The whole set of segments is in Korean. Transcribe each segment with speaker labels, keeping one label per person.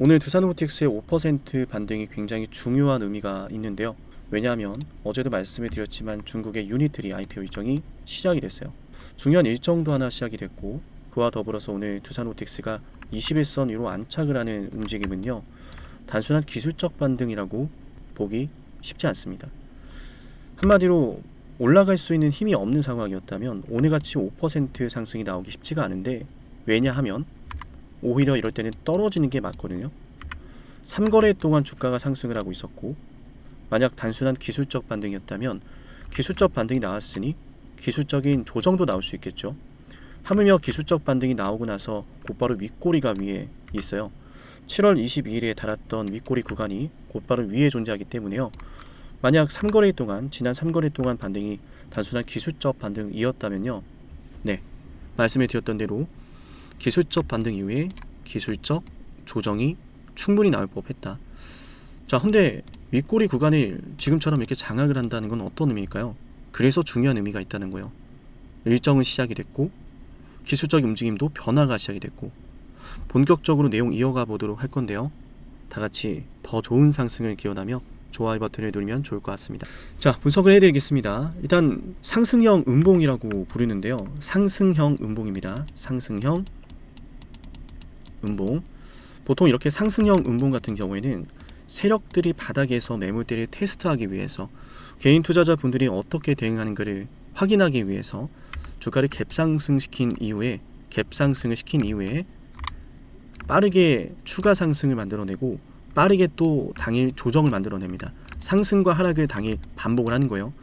Speaker 1: 오늘 두산로보틱스의 5% 반등이 굉장히 중요한 의미가 있는데요. 왜냐하면 어제도 말씀을 드렸지만 중국의 유니트리 IPO 일정이 시작이 됐어요. 중요한 일정도 하나 시작이 됐고, 그와 더불어서 오늘 두산로보틱스가 21선 위로 안착을 하는 움직임은요, 단순한 기술적 반등이라고 보기 쉽지 않습니다. 한마디로 올라갈 수 있는 힘이 없는 상황이었다면 오늘같이 5% 상승이 나오기 쉽지가 않은데, 왜냐하면 오히려 이럴 때는 떨어지는 게 맞거든요. 3거래 동안 주가가 상승을 하고 있었고, 만약 단순한 기술적 반등이었다면 기술적 반등이 나왔으니 기술적인 조정도 나올 수 있겠죠. 하물며 기술적 반등이 나오고 나서 곧바로 윗꼬리가 위에 있어요. 7월 22일에 달았던 윗꼬리 구간이 곧바로 위에 존재하기 때문에요. 만약 3거래 동안, 지난 3거래 동안 반등이 단순한 기술적 반등이었다면요, 말씀을 드렸던 대로 기술적 반등 이후에 기술적 조정이 충분히 나올 법했다. 자, 근데 윗꼬리 구간을 지금처럼 이렇게 장악을 한다는 건 어떤 의미일까요? 그래서 중요한 의미가 있다는 거예요. 일정은 시작이 됐고, 기술적 움직임도 변화가 시작이 됐고, 본격적으로 내용 이어가 보도록 할 건데요. 다 같이 더 좋은 상승을 기원하며 좋아요 버튼을 누르면 좋을 것 같습니다. 자, 분석을 해드리겠습니다. 일단 상승형 음봉이라고 부르는데요. 상승형 음봉입니다. 상승형 음봉. 보통 이렇게 상승형 음봉 같은 경우에는 세력들이 바닥에서 매물대를 테스트하기 위해서, 개인 투자자분들이 어떻게 대응하는가를 확인하기 위해서 주가를 갭상승을 시킨 이후에 빠르게 추가 상승을 만들어내고 빠르게 또 당일 조정을 만들어냅니다. 상승과 하락을 당일 반복을 하는 거예요.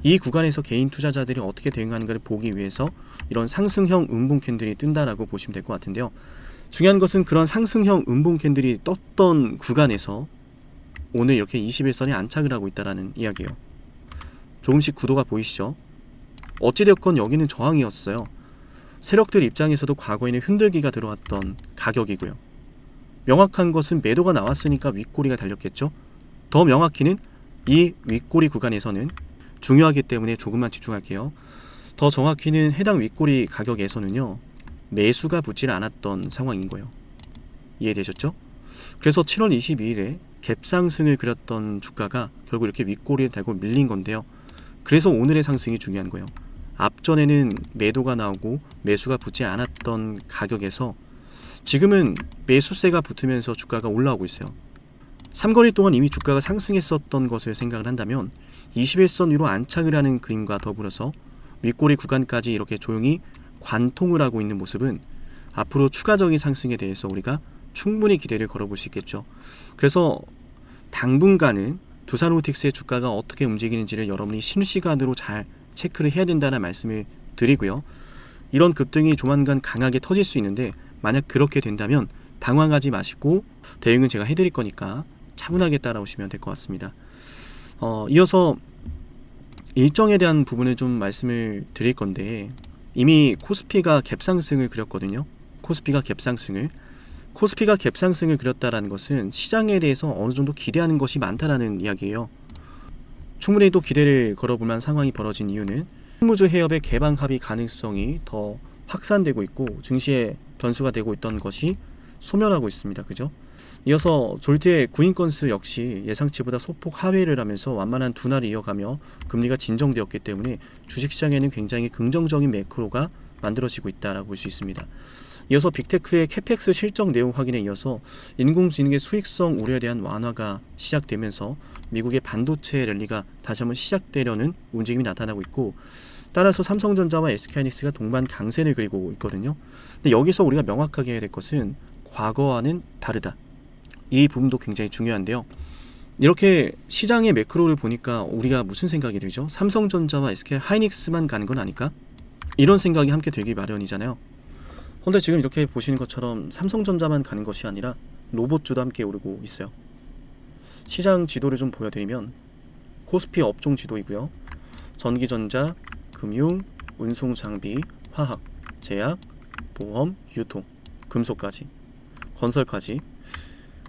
Speaker 1: 이 구간에서 개인 투자자들이 어떻게 대응하는가를 보기 위해서 이런 상승형 음봉 캔들이 뜬다라고 보시면 될 것 같은데요. 중요한 것은 그런 상승형 음봉 캔들이 떴던 구간에서 오늘 이렇게 21선에 안착을 하고 있다는 이야기예요. 조금씩 구도가 보이시죠? 어찌되었건 여기는 저항이었어요. 세력들 입장에서도 과거에는 흔들기가 들어왔던 가격이고요. 명확한 것은 매도가 나왔으니까 윗꼬리가 달렸겠죠. 더 명확히는 이 윗꼬리 구간에서는 중요하기 때문에 조금만 집중할게요. 더 정확히는 해당 윗꼬리 가격에서는요, 매수가 붙질 않았던 상황인 거예요. 이해되셨죠? 그래서 7월 22일에 갭상승을 그렸던 주가가 결국 이렇게 윗꼬리를 달고 밀린 건데요. 그래서 오늘의 상승이 중요한 거예요. 앞전에는 매도가 나오고 매수가 붙지 않았던 가격에서 지금은 매수세가 붙으면서 주가가 올라오고 있어요. 3거래 동안 이미 주가가 상승했었던 것을 생각을 한다면 21선 위로 안착을 하는 그림과 더불어서 윗꼬리 구간까지 이렇게 조용히 관통을 하고 있는 모습은 앞으로 추가적인 상승에 대해서 우리가 충분히 기대를 걸어볼 수 있겠죠. 그래서 당분간은 두산로보틱스의 주가가 어떻게 움직이는지를 여러분이 실시간으로 잘 체크를 해야 된다는 말씀을 드리고요. 이런 급등이 조만간 강하게 터질 수 있는데, 만약 그렇게 된다면 당황하지 마시고 대응은 제가 해드릴 거니까 차분하게 따라오시면 될 것 같습니다. 이어서 일정에 대한 부분을 좀 말씀을 드릴 건데, 이미 코스피가 갭상승을 그렸거든요. 코스피가 갭상승을 그렸다라는 것은 시장에 대해서 어느 정도 기대하는 것이 많다라는 이야기예요. 충분히 또 기대를 걸어볼 만한 상황이 벌어진 이유는 실무주 해협의 개방 합의 가능성이 더 확산되고 있고 증시에 변수가 되고 있던 것이 소멸하고 있습니다. 그죠? 이어서 졸트의 구인건스 역시 예상치보다 소폭 하회를 하면서 완만한 둔화를 이어가며 금리가 진정되었기 때문에 주식시장에는 굉장히 긍정적인 매크로가 만들어지고 있다라고 볼 수 있습니다. 이어서 빅테크의 캐펙스 실적 내용 확인에 이어서 인공지능의 수익성 우려에 대한 완화가 시작되면서 미국의 반도체 랠리가 다시 한번 시작되려는 움직임이 나타나고 있고, 따라서 삼성전자와 SK하이닉스가 동반 강세를 그리고 있거든요. 근데 여기서 우리가 명확하게 해야 될 것은 과거와는 다르다. 이 부분도 굉장히 중요한데요. 이렇게 시장의 매크로를 보니까 우리가 무슨 생각이 들죠? 삼성전자와 SK하이닉스만 가는 건 아닐까? 이런 생각이 함께 들기 마련이잖아요. 그런데 지금 이렇게 보시는 것처럼 삼성전자만 가는 것이 아니라 로봇주도 함께 오르고 있어요. 시장 지도를 좀 보여드리면 코스피 업종 지도이고요. 전기전자, 금융, 운송장비, 화학, 제약, 보험, 유통, 금속까지, 건설까지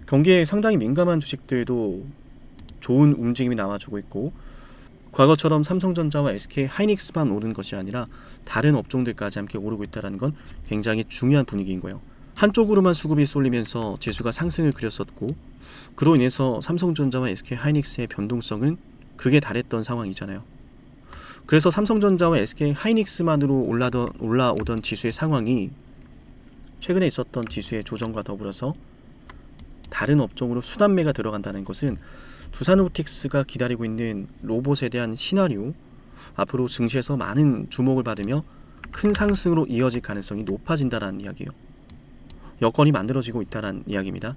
Speaker 1: 경기에 상당히 민감한 주식들도 좋은 움직임이 나와주고 있고, 과거처럼 삼성전자와 SK하이닉스만 오른 것이 아니라 다른 업종들까지 함께 오르고 있다는 건 굉장히 중요한 분위기인 거예요. 한쪽으로만 수급이 쏠리면서 지수가 상승을 그렸었고, 그로 인해서 삼성전자와 SK하이닉스의 변동성은 극에 달했던 상황이잖아요. 그래서 삼성전자와 SK하이닉스만으로 올라오던 지수의 상황이 최근에 있었던 지수의 조정과 더불어서 다른 업종으로 순환매가 들어간다는 것은 두산로보틱스가 기다리고 있는 로봇에 대한 시나리오, 앞으로 증시에서 많은 주목을 받으며 큰 상승으로 이어질 가능성이 높아진다는 이야기예요. 여건이 만들어지고 있다는 이야기입니다.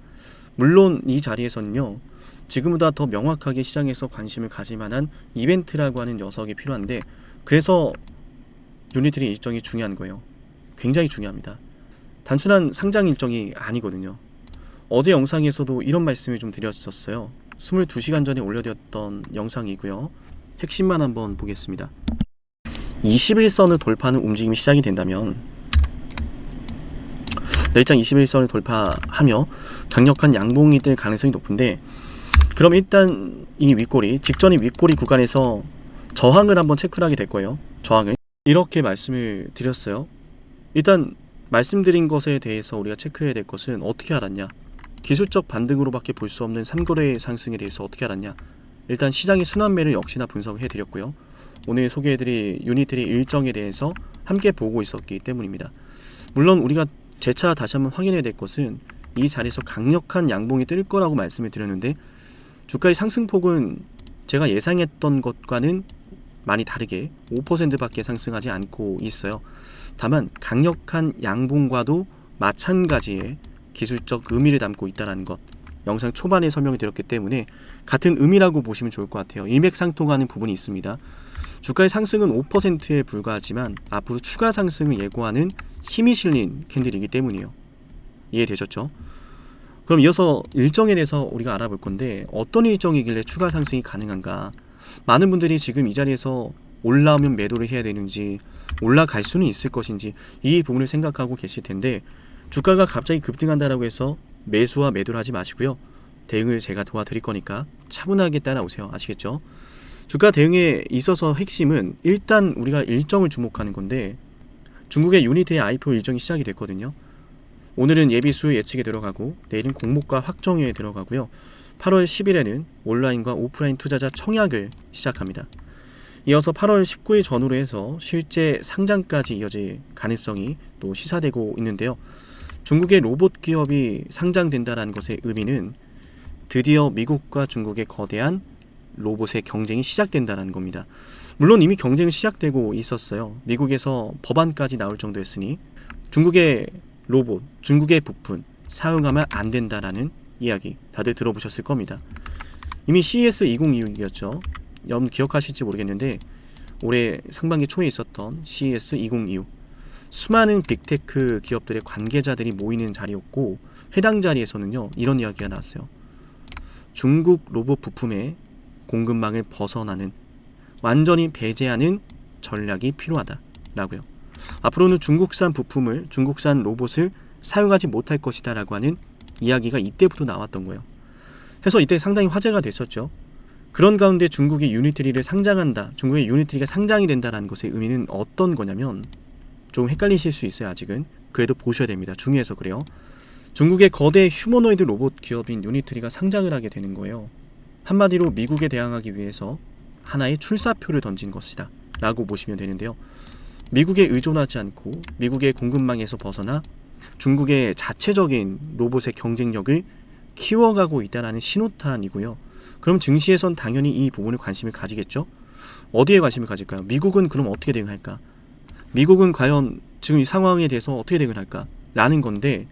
Speaker 1: 물론 이 자리에서는요, 지금보다 더 명확하게 시장에서 관심을 가질 만한 이벤트라고 하는 녀석이 필요한데, 그래서 유니트리 일정이 중요한 거예요. 굉장히 중요합니다. 단순한 상장 일정이 아니거든요. 어제 영상에서도 이런 말씀을 좀 드렸었어요. 22시간 전에 올려드렸던 영상이고요. 핵심만 한번 보겠습니다. 21선을 돌파하는 움직임이 시작이 된다면, 내일장 21선을 돌파하며 강력한 양봉이 될 가능성이 높은데, 그럼 일단 이 윗꼬리, 직전의 윗꼬리 구간에서 저항을 한번 체크를 하게 될 거예요. 저항을 이렇게 말씀을 드렸어요. 일단 말씀드린 것에 대해서 우리가 체크해야 될 것은 어떻게 알았냐, 기술적 반등으로밖에 볼 수 없는 3거래의 상승에 대해서 어떻게 알았냐, 일단 시장의 순환매를 역시나 분석해 드렸고요. 오늘 소개해드릴 유니트리 일정에 대해서 함께 보고 있었기 때문입니다. 물론 우리가 재차 다시 한번 확인해야 될 것은 이 자리에서 강력한 양봉이 뜰 거라고 말씀을 드렸는데, 주가의 상승폭은 제가 예상했던 것과는 많이 다르게 5%밖에 상승하지 않고 있어요. 다만 강력한 양봉과도 마찬가지의 기술적 의미를 담고 있다는 것, 영상 초반에 설명을 드렸기 때문에 같은 의미라고 보시면 좋을 것 같아요. 일맥상통하는 부분이 있습니다. 주가의 상승은 5%에 불과하지만 앞으로 추가 상승을 예고하는 힘이 실린 캔들이기 때문이에요. 이해되셨죠? 그럼 이어서 일정에 대해서 우리가 알아볼 건데, 어떤 일정이길래 추가 상승이 가능한가? 많은 분들이 지금 이 자리에서 올라오면 매도를 해야 되는지, 올라갈 수는 있을 것인지, 이 부분을 생각하고 계실 텐데, 주가가 갑자기 급등한다라고 해서 매수와 매도를 하지 마시고요. 대응을 제가 도와드릴 거니까 차분하게 따라오세요. 아시겠죠? 주가 대응에 있어서 핵심은 일단 우리가 일정을 주목하는 건데, 중국의 유니트의 IPO 일정이 시작이 됐거든요. 오늘은 예비수 예측에 들어가고 내일은 공모가 확정에 들어가고요. 8월 10일에는 온라인과 오프라인 투자자 청약을 시작합니다. 이어서 8월 19일 전후로 해서 실제 상장까지 이어질 가능성이 또 시사되고 있는데요. 중국의 로봇 기업이 상장된다는 것의 의미는 드디어 미국과 중국의 거대한 로봇의 경쟁이 시작된다는 겁니다. 물론 이미 경쟁은 시작되고 있었어요. 미국에서 법안까지 나올 정도였으니 중국의 로봇, 중국의 부품 사용하면 안 된다라는 이야기 다들 들어보셨을 겁니다. 이미 CES 2026이었죠. 여러분 기억하실지 모르겠는데 올해 상반기 초에 있었던 CES 2026, 수많은 빅테크 기업들의 관계자들이 모이는 자리였고, 해당 자리에서는요 이런 이야기가 나왔어요. 중국 로봇 부품의 공급망을 벗어나는, 완전히 배제하는 전략이 필요하다라고요. 앞으로는 중국산 부품을, 중국산 로봇을 사용하지 못할 것이다 라고 하는 이야기가 이때부터 나왔던 거예요. 그래서 이때 상당히 화제가 됐었죠. 그런 가운데 중국이 유니트리를 상장한다, 중국의 유니트리가 상장이 된다는 것의 의미는 어떤 거냐면, 좀 헷갈리실 수 있어요. 아직은 그래도 보셔야 됩니다. 중요해서 그래요. 중국의 거대 휴머노이드 로봇 기업인 유니트리가 상장을 하게 되는 거예요. 한마디로 미국에 대항하기 위해서 하나의 출사표를 던진 것이다 라고 보시면 되는데요. 미국에 의존하지 않고 미국의 공급망에서 벗어나 중국의 자체적인 로봇의 경쟁력을 키워가고 있다는 신호탄이고요. 그럼 증시에선 당연히 이 부분을 관심을 가지겠죠. 어디에 관심을 가질까요? 미국은 그럼 어떻게 대응할까? 미국은 과연 지금 이 상황에 대해서 어떻게 대응할까? 라는 건데,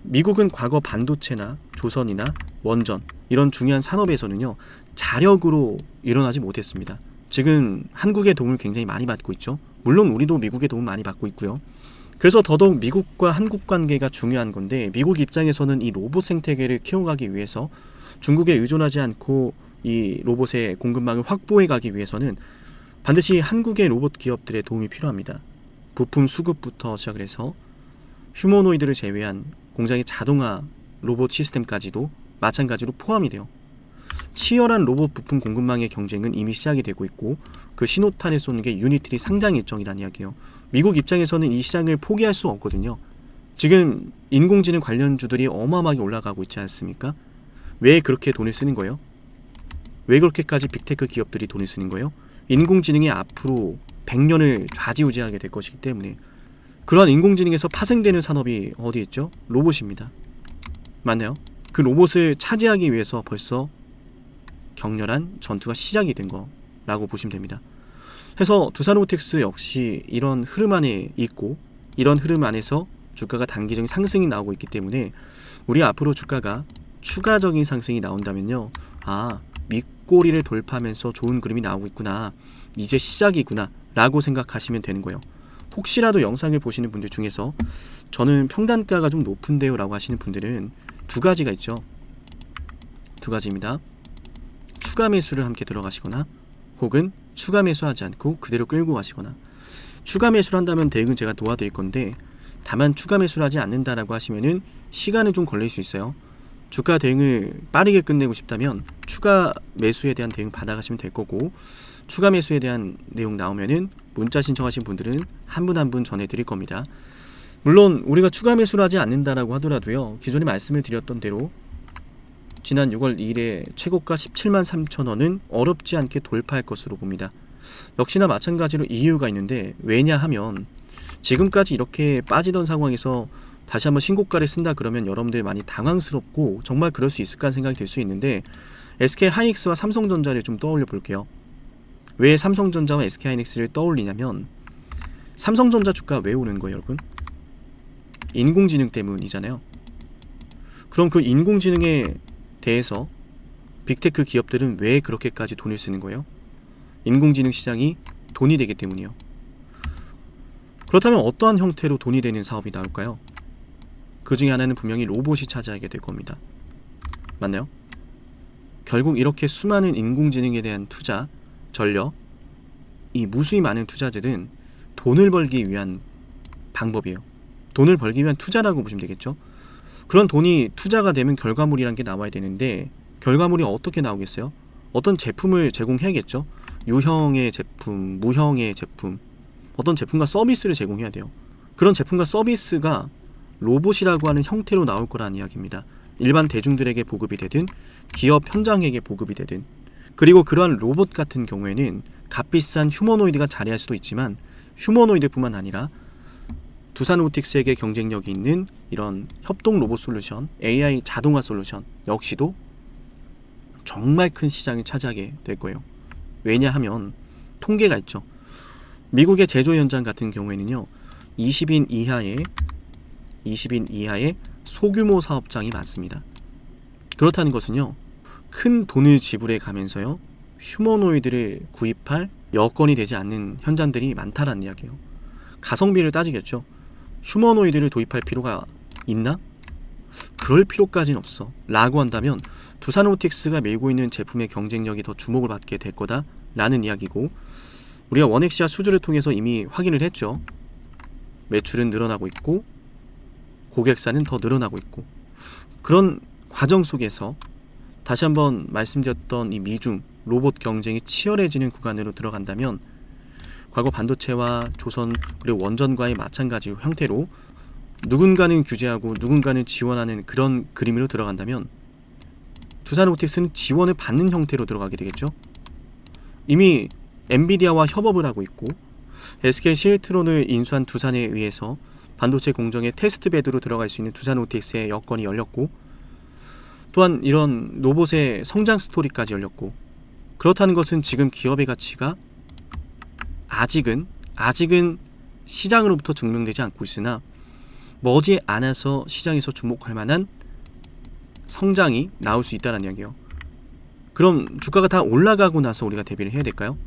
Speaker 1: 미국은 과거 반도체나 조선이나 원전 이런 중요한 산업에서는요 자력으로 일어나지 못했습니다. 지금 한국의 도움을 굉장히 많이 받고 있죠. 물론 우리도 미국의 도움을 많이 받고 있고요. 그래서 더더욱 미국과 한국 관계가 중요한 건데, 미국 입장에서는 이 로봇 생태계를 키워가기 위해서 중국에 의존하지 않고 이 로봇의 공급망을 확보해 가기 위해서는 반드시 한국의 로봇 기업들의 도움이 필요합니다. 부품 수급부터 시작을 해서 휴머노이드를 제외한 공장의 자동화 로봇 시스템까지도 마찬가지로 포함이 돼요. 치열한 로봇 부품 공급망의 경쟁은 이미 시작이 되고 있고, 그 신호탄을 쏘는 게 유니트리 상장 일정이라는 이야기예요. 미국 입장에서는 이 시장을 포기할 수 없거든요. 지금 인공지능 관련주들이 어마어마하게 올라가고 있지 않습니까? 왜 그렇게 돈을 쓰는 거예요? 왜 그렇게까지 빅테크 기업들이 돈을 쓰는 거예요? 인공지능이 앞으로 100년을 좌지우지하게 될 것이기 때문에. 그러한 인공지능에서 파생되는 산업이 어디 있죠? 로봇입니다. 맞나요? 그 로봇을 차지하기 위해서 벌써 격렬한 전투가 시작이 된 거라고 보시면 됩니다. 그래서 두산로보틱스 역시 이런 흐름 안에 있고, 이런 흐름 안에서 주가가 단기적인 상승이 나오고 있기 때문에 우리 앞으로 주가가 추가적인 상승이 나온다면요, 밑꼬리를 돌파하면서 좋은 그림이 나오고 있구나, 이제 시작이구나 라고 생각하시면 되는 거예요. 혹시라도 영상을 보시는 분들 중에서 저는 평단가가 좀 높은데요 라고 하시는 분들은 두 가지가 있죠. 두 가지입니다. 추가 매수를 함께 들어가시거나, 혹은 추가 매수하지 않고 그대로 끌고 가시거나. 추가 매수를 한다면 대응은 제가 도와드릴 건데, 다만 추가 매수를 하지 않는다라고 하시면은 시간은 좀 걸릴 수 있어요. 주가 대응을 빠르게 끝내고 싶다면 추가 매수에 대한 대응 받아가시면 될 거고, 추가 매수에 대한 내용 나오면은 문자 신청하신 분들은 한 분 한 분 전해드릴 겁니다. 물론 우리가 추가 매수를 하지 않는다라고 하더라도요, 기존에 말씀을 드렸던 대로 지난 6월 2일에 최고가 17만 3천원은 어렵지 않게 돌파할 것으로 봅니다. 역시나 마찬가지로 이유가 있는데, 왜냐하면 지금까지 이렇게 빠지던 상황에서 다시 한번 신고가를 쓴다 그러면 여러분들 많이 당황스럽고 정말 그럴 수 있을까 생각이 들 수 있는데, SK하이닉스와 삼성전자를 좀 떠올려 볼게요. 왜 삼성전자와 SK하이닉스를 떠올리냐면, 삼성전자 주가 왜 오르는 거예요, 여러분? 인공지능 때문이잖아요. 그럼 그 인공지능에 대해서 빅테크 기업들은 왜 그렇게까지 돈을 쓰는 거예요? 인공지능 시장이 돈이 되기 때문이요. 그렇다면 어떠한 형태로 돈이 되는 사업이 나올까요? 그 중에 하나는 분명히 로봇이 차지하게 될 겁니다. 맞나요? 결국 이렇게 수많은 인공지능에 대한 투자, 전력, 이 무수히 많은 투자들은 돈을 벌기 위한 방법이에요. 돈을 벌기 위한 투자라고 보시면 되겠죠. 그런 돈이 투자가 되면 결과물이란 게 나와야 되는데, 결과물이 어떻게 나오겠어요? 어떤 제품을 제공해야겠죠. 유형의 제품, 무형의 제품, 어떤 제품과 서비스를 제공해야 돼요. 그런 제품과 서비스가 로봇이라고 하는 형태로 나올 거라는 이야기입니다. 일반 대중들에게 보급이 되든 기업 현장에게 보급이 되든. 그리고 그러한 로봇 같은 경우에는 값비싼 휴머노이드가 자리할 수도 있지만, 휴머노이드뿐만 아니라 두산로보틱스에게 경쟁력이 있는 이런 협동 로봇 솔루션, AI 자동화 솔루션 역시도 정말 큰 시장을 차지하게 될 거예요. 왜냐하면 통계가 있죠. 미국의 제조 현장 같은 경우에는요, 20인 이하의 소규모 사업장이 많습니다. 그렇다는 것은요, 큰 돈을 지불해 가면서요, 휴머노이드를 구입할 여건이 되지 않는 현장들이 많다라는 이야기예요. 가성비를 따지겠죠. 휴머노이드를 도입할 필요가 있나? 그럴 필요까지는 없어 라고 한다면 두산로보틱스가 밀고 있는 제품의 경쟁력이 더 주목을 받게 될 거다 라는 이야기고, 우리가 원엑시아 수주를 통해서 이미 확인을 했죠. 매출은 늘어나고 있고 고객사는 더 늘어나고 있고, 그런 과정 속에서 다시 한번 말씀드렸던 이 미중 로봇 경쟁이 치열해지는 구간으로 들어간다면, 과거 반도체와 조선 그리고 원전과의 마찬가지 형태로 누군가는 규제하고 누군가는 지원하는 그런 그림으로 들어간다면, 두산로보틱스는 지원을 받는 형태로 들어가게 되겠죠. 이미 엔비디아와 협업을 하고 있고, SK 실트론을 인수한 두산에 의해서 반도체 공정의 테스트베드로 들어갈 수 있는 두산로보틱스의 여건이 열렸고, 또한 이런 로봇의 성장 스토리까지 열렸고, 그렇다는 것은 지금 기업의 가치가 아직은 시장으로부터 증명되지 않고 있으나 머지않아서 시장에서 주목할 만한 성장이 나올 수 있다는 이야기예요. 그럼 주가가 다 올라가고 나서 우리가 대비를 해야 될까요?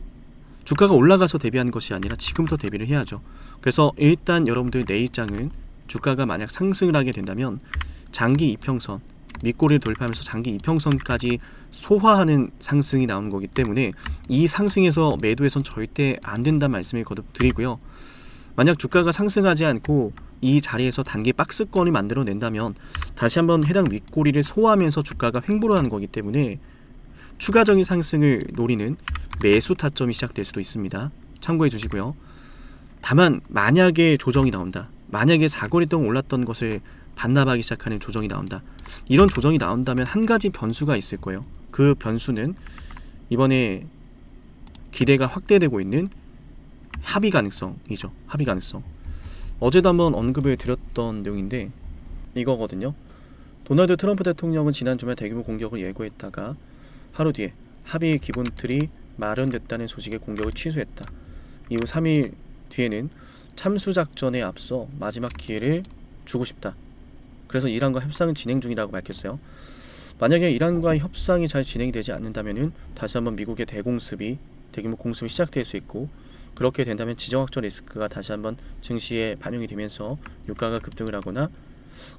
Speaker 1: 주가가 올라가서 대비하는 것이 아니라 지금부터 대비를 해야죠. 그래서 일단 여러분들 내 입장은, 주가가 만약 상승을 하게 된다면 장기 이평선, 밑꼬리를 돌파하면서 장기 이평선까지 소화하는 상승이 나오는 거기 때문에 이 상승에서 매도해선 절대 안 된다는 말씀을 거듭 드리고요. 만약 주가가 상승하지 않고 이 자리에서 단기 박스권을 만들어낸다면 다시 한번 해당 윗꼬리를 소화하면서 주가가 횡보를 하는 거기 때문에 추가적인 상승을 노리는 매수 타점이 시작될 수도 있습니다. 참고해 주시고요. 다만 만약에 조정이 나온다, 만약에 사거리 동안 올랐던 것을 반납하기 시작하는 조정이 나온다. 이런 조정이 나온다면 한 가지 변수가 있을 거예요. 그 변수는 이번에 기대가 확대되고 있는 합의 가능성이죠. 합의 가능성. 어제도 한번 언급을 드렸던 내용인데 이거거든요. 도널드 트럼프 대통령은 지난 주말 대규모 공격을 예고했다가 하루 뒤에 합의 기본 틀이 마련됐다는 소식에 공격을 취소했다. 이후 3일 뒤에는 참수작전에 앞서 마지막 기회를 주고 싶다. 그래서 이란과 협상은 진행 중이라고 밝혔어요. 만약에 이란과의 협상이 잘 진행이 되지 않는다면 다시 한번 미국의 대규모 공습이 시작될 수 있고, 그렇게 된다면 지정학적 리스크가 다시 한번 증시에 반영이 되면서 유가가 급등을 하거나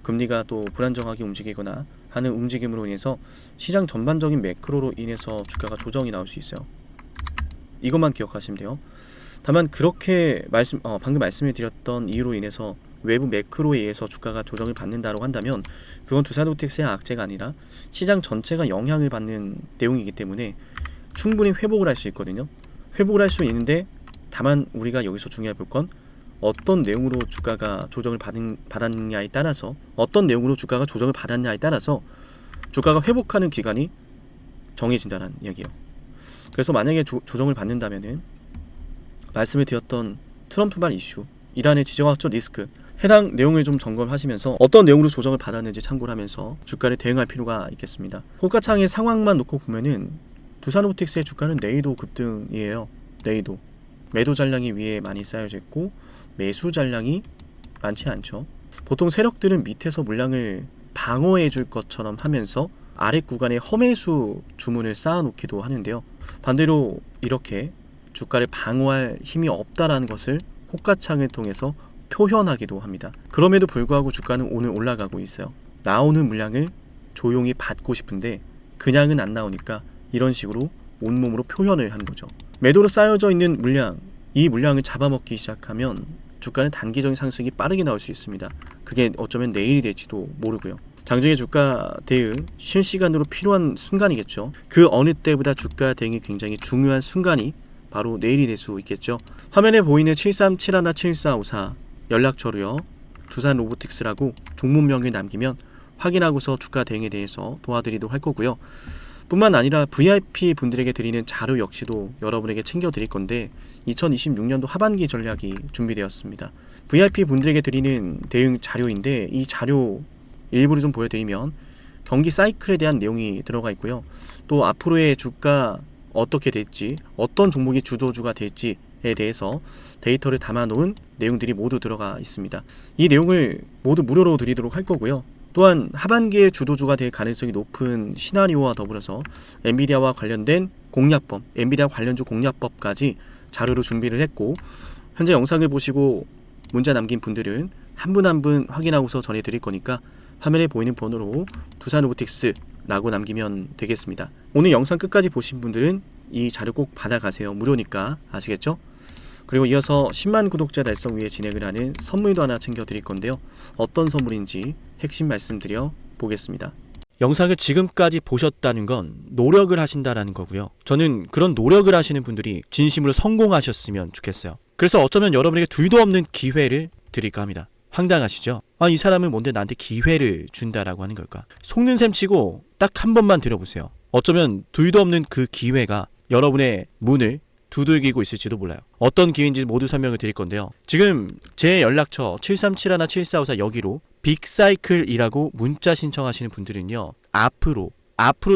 Speaker 1: 금리가 또 불안정하게 움직이거나 하는 움직임으로 인해서 시장 전반적인 매크로로 인해서 주가가 조정이 나올 수 있어요. 이것만 기억하시면 돼요. 다만 그렇게 방금 말씀을 드렸던 이유로 인해서 외부 매크로에 의해서 주가가 조정을 받는다고 한다면 그건 두산로보틱스의 악재가 아니라 시장 전체가 영향을 받는 내용이기 때문에 충분히 회복을 할 수 있거든요. 회복을 할 수 있는데 다만 우리가 여기서 중요해 볼 건 어떤 내용으로 주가가 조정을 받았느냐에 따라서 주가가 회복하는 기간이 정해진다는 이야기예요. 그래서 만약에 조정을 받는다면은 말씀을 드렸던 트럼프발 이슈, 이란의 지정학적 리스크, 해당 내용을 좀 점검하시면서 어떤 내용으로 조정을 받았는지 참고를 하면서 주가를 대응할 필요가 있겠습니다. 호가창의 상황만 놓고 보면은 두산로보틱스의 주가는 내일도 급등이에요. 내일도 매도 잔량이 위에 많이 쌓여져 있고 매수 잔량이 많지 않죠. 보통 세력들은 밑에서 물량을 방어해 줄 것처럼 하면서 아랫 구간에 허매수 주문을 쌓아놓기도 하는데요. 반대로 이렇게 주가를 방어할 힘이 없다라는 것을 호가창을 통해서 표현하기도 합니다. 그럼에도 불구하고 주가는 오늘 올라가고 있어요. 나오는 물량을 조용히 받고 싶은데 그냥은 안 나오니까 이런 식으로 온몸으로 표현을 하는 거죠. 매도로 쌓여져 있는 물량, 이 물량을 잡아먹기 시작하면 주가는 단기적인 상승이 빠르게 나올 수 있습니다. 그게 어쩌면 내일이 될지도 모르고요. 장중의 주가 대응, 실시간으로 필요한 순간이겠죠. 그 어느 때보다 주가 대응이 굉장히 중요한 순간이 바로 내일이 될 수 있겠죠. 화면에 보이는 73717454 연락처로요. 두산로보틱스라고 종목명을 남기면 확인하고서 주가 대응에 대해서 도와드리도록 할 거고요. 뿐만 아니라 VIP 분들에게 드리는 자료 역시도 여러분에게 챙겨드릴 건데 2026년도 하반기 전략이 준비되었습니다. VIP 분들에게 드리는 대응 자료인데 이 자료 일부를 좀 보여드리면 경기 사이클에 대한 내용이 들어가 있고요. 또 앞으로의 주가 어떻게 될지, 어떤 종목이 주도주가 될지에 대해서 데이터를 담아놓은 내용들이 모두 들어가 있습니다. 이 내용을 모두 무료로 드리도록 할 거고요. 또한 하반기에 주도주가 될 가능성이 높은 시나리오와 더불어서 엔비디아와 관련된 공략법, 엔비디아 관련주 공략법까지 자료로 준비를 했고, 현재 영상을 보시고 문자 남긴 분들은 한 분 한 분 확인하고서 전해드릴 거니까 화면에 보이는 번호로 두산로보틱스라고 남기면 되겠습니다. 오늘 영상 끝까지 보신 분들은 이 자료 꼭 받아가세요. 무료니까. 아시겠죠? 그리고 이어서 10만 구독자 달성 위해 진행을 하는 선물도 하나 챙겨드릴 건데요. 어떤 선물인지 핵심 말씀드려 보겠습니다. 영상을 지금까지 보셨다는 건 노력을 하신다라는 거고요. 저는 그런 노력을 하시는 분들이 진심으로 성공하셨으면 좋겠어요. 그래서 어쩌면 여러분에게 둘도 없는 기회를 드릴까 합니다. 황당하시죠? 이 사람은 뭔데 나한테 기회를 준다라고 하는 걸까? 속는 셈 치고 딱 한 번만 들어보세요. 어쩌면 둘도 없는 그 기회가 여러분의 문을 두들기고 있을지도 몰라요. 어떤 기회인지 모두 설명을 드릴 건데요. 지금 제 연락처 73717454 여기로 빅사이클이라고 문자 신청하시는 분들은요. 앞으로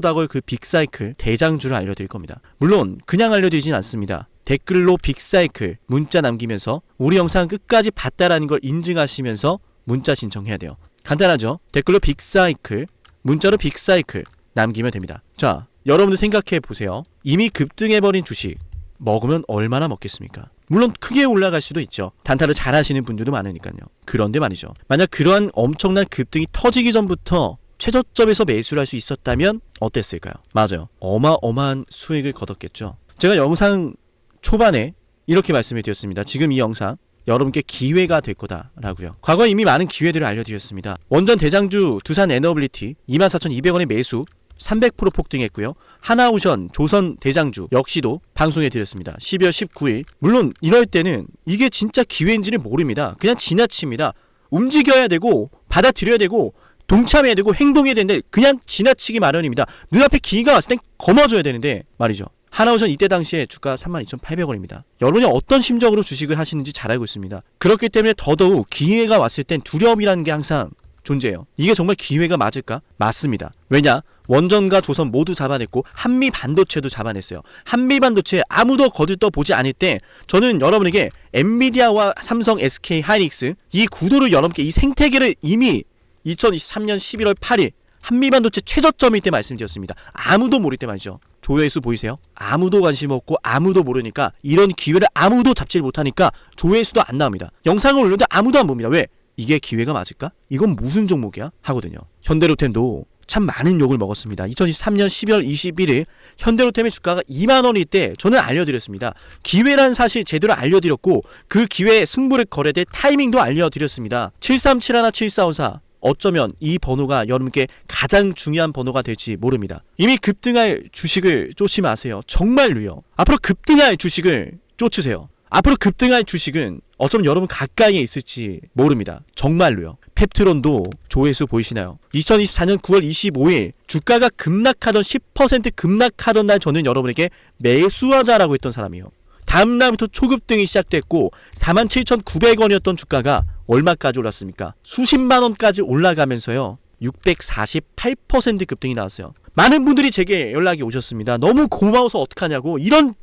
Speaker 1: 다가올 그 빅사이클 대장주를 알려드릴 겁니다. 물론 그냥 알려드리진 않습니다. 댓글로 빅사이클 문자 남기면서 우리 영상 끝까지 봤다라는 걸 인증하시면서 문자 신청해야 돼요. 간단하죠? 댓글로 빅사이클, 문자로 빅사이클 남기면 됩니다. 자, 여러분들 생각해 보세요. 이미 급등해버린 주식 먹으면 얼마나 먹겠습니까? 물론 크게 올라갈 수도 있죠. 단타를 잘 하시는 분들도 많으니까요. 그런데 말이죠. 만약 그러한 엄청난 급등이 터지기 전부터 최저점에서 매수를 할 수 있었다면 어땠을까요? 맞아요. 어마어마한 수익을 거뒀겠죠. 제가 영상 초반에 이렇게 말씀을 드렸습니다. 지금 이 영상 여러분께 기회가 될 거다라고요. 과거에 이미 많은 기회들을 알려드렸습니다. 원전 대장주 두산에너빌리티 24,200원의 매수 300% 폭등했고요. 하나오션 조선 대장주 역시도 방송해 드렸습니다. 12월 19일. 물론 이럴 때는 이게 진짜 기회인지를 모릅니다. 그냥 지나칩니다. 움직여야 되고 받아들여야 되고 동참해야 되고 행동해야 되는데 그냥 지나치기 마련입니다. 눈앞에 기회가 왔을 땐 거머줘야 되는데 말이죠. 하나오션 이때 당시에 주가 32,800원입니다. 여러분이 어떤 심정으로 주식을 하시는지 잘 알고 있습니다. 그렇기 때문에 더더욱 기회가 왔을 땐 두려움이라는 게 항상 존재해요. 이게 정말 기회가 맞을까? 맞습니다. 왜냐? 원전과 조선 모두 잡아냈고 한미 반도체도 잡아냈어요. 한미 반도체 아무도 거들떠보지 않을 때 저는 여러분에게 엔비디아와 삼성, SK 하이닉스 이 구도를 여러분께 이 생태계를 이미 2023년 11월 8일 한미반도체 최저점일 때 말씀드렸습니다. 아무도 모를 때 말이죠. 조회수 보이세요? 아무도 관심 없고 아무도 모르니까 이런 기회를 아무도 잡지 못하니까 조회수도 안 나옵니다. 영상을 올렸는데 아무도 안 봅니다. 왜? 이게 기회가 맞을까? 이건 무슨 종목이야? 하거든요. 현대로템도 참 많은 욕을 먹었습니다. 2023년 12월 21일 현대로템의 주가가 2만원일 때 저는 알려드렸습니다. 기회란 사실 제대로 알려드렸고 그 기회에 승부를 걸어야 될 타이밍도 알려드렸습니다. 7371, 7454 어쩌면 이 번호가 여러분께 가장 중요한 번호가 될지 모릅니다. 이미 급등할 주식을 쫓지 마세요. 정말로요. 앞으로 급등할 주식을 쫓으세요. 앞으로 급등할 주식은 어쩌면 여러분 가까이에 있을지 모릅니다. 정말로요. 펩트론도 조회수 보이시나요? 2024년 9월 25일 주가가 급락하던 10% 급락하던 날 저는 여러분에게 매수하자라고 했던 사람이에요. 다음 날부터 초급등이 시작됐고 47,900원이었던 주가가 얼마까지 올랐습니까? 수십만 원까지 올라가면서요. 648% 급등이 나왔어요. 많은 분들이 제게 연락이 오셨습니다. 너무 고마워서 어떡하냐고. 이런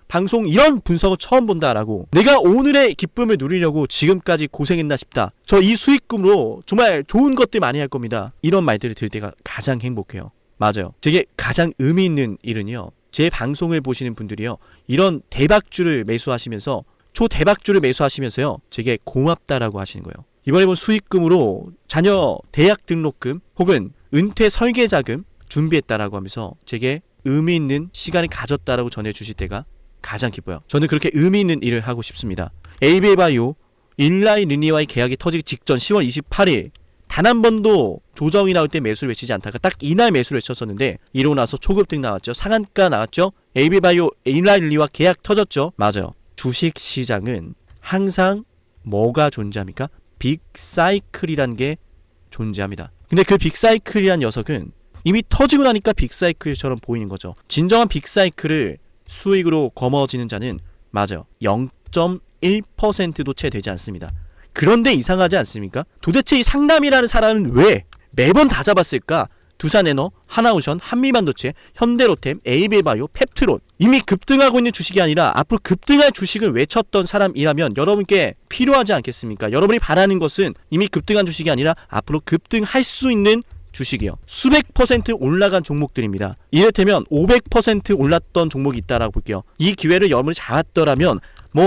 Speaker 1: 방송, 이런 분석을 처음 본다라고. 내가 오늘의 기쁨을 누리려고 지금까지 고생했나 싶다. 저 이 수익금으로 정말 좋은 것들 많이 할 겁니다. 이런 말들을 들을 때가 가장 행복해요. 맞아요. 제게 가장 의미 있는 일은요. 제 방송을 보시는 분들이요. 이런 대박주를 매수하시면서 초대박주를 매수하시면서요. 제게 고맙다라고 하시는 거예요. 이번에 본 수익금으로 자녀 대학 등록금 혹은 은퇴 설계자금 준비했다라고 하면서 제게 의미 있는 시간을 가졌다라고 전해주실 때가 가장 기뻐요. 저는 그렇게 의미 있는 일을 하고 싶습니다. 에이비바이오 일라이 르니와의 계약이 터지기 직전 10월 28일 단 한 번도 조정이 나올 때 매수를 외치지 않다가 딱 이날 매수를 외쳤었는데 이러고 나서 초급등 나왔죠. 상한가 나왔죠. 에이비바이오 일라이 르니와 계약 터졌죠. 맞아요. 주식시장은 항상 뭐가 존재합니까? 빅사이클이란 게 존재합니다. 근데 그 빅사이클이란 녀석은 이미 터지고 나니까 빅사이클처럼 보이는 거죠. 진정한 빅사이클을 수익으로 거머쥐는 자는 맞아요. 0.1%도 채 되지 않습니다. 그런데 이상하지 않습니까? 도대체 이 상남이라는 사람은 왜 매번 다 잡았을까? 두산에너, 하나오션, 한미반도체, 현대로템, 에이비바이오, 펩트론 이미 급등하고 있는 주식이 아니라 앞으로 급등할 주식을 외쳤던 사람이라면 여러분께 필요하지 않겠습니까? 여러분이 바라는 것은 이미 급등한 주식이 아니라 앞으로 급등할 수 있는 주식이요. 수백 퍼센트 올라간 종목들입니다. 이를테면 500% 올랐던 종목이 있다라고 볼게요. 이 기회를 여러분이 잡았더라면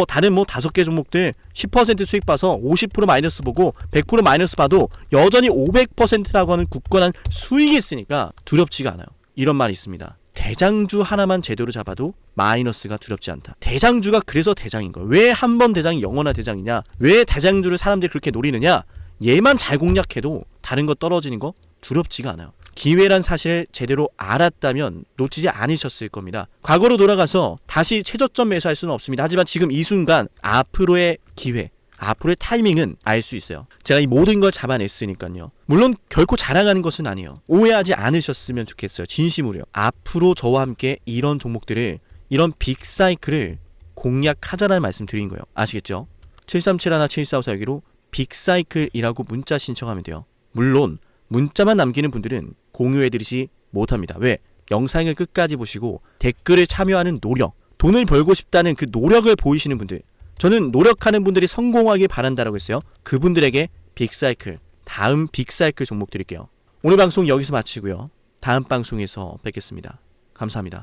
Speaker 1: 다른 5개 종목들 10% 수익 봐서 50% 마이너스 보고 100% 마이너스 봐도 여전히 500%라고 하는 굳건한 수익이 있으니까 두렵지가 않아요. 이런 말이 있습니다. 대장주 하나만 제대로 잡아도 마이너스가 두렵지 않다. 대장주가 그래서 대장인 거예요. 왜 한 번 대장이 영원한 대장이냐? 왜 대장주를 사람들이 그렇게 노리느냐? 얘만 잘 공략해도 다른 거 떨어지는 거 두렵지가 않아요. 기회란 사실을 제대로 알았다면 놓치지 않으셨을 겁니다. 과거로 돌아가서 다시 최저점 매수할 수는 없습니다. 하지만 지금 이 순간 앞으로의 기회, 앞으로의 타이밍은 알 수 있어요. 제가 이 모든 걸 잡아냈으니까요. 물론 결코 자랑하는 것은 아니에요. 오해하지 않으셨으면 좋겠어요. 진심으로요. 앞으로 저와 함께 이런 종목들을, 이런 빅사이클을 공략하자라는 말씀 드린 거예요. 아시겠죠? 7371-7454 여기로 빅사이클이라고 문자 신청하면 돼요. 물론 문자만 남기는 분들은 공유해드리지 못합니다. 왜? 영상을 끝까지 보시고 댓글에 참여하는 노력, 돈을 벌고 싶다는 그 노력을 보이시는 분들, 저는 노력하는 분들이 성공하길 바란다라고 했어요. 그분들에게 빅사이클, 다음 빅사이클 종목 드릴게요. 오늘 방송 여기서 마치고요. 다음 방송에서 뵙겠습니다. 감사합니다.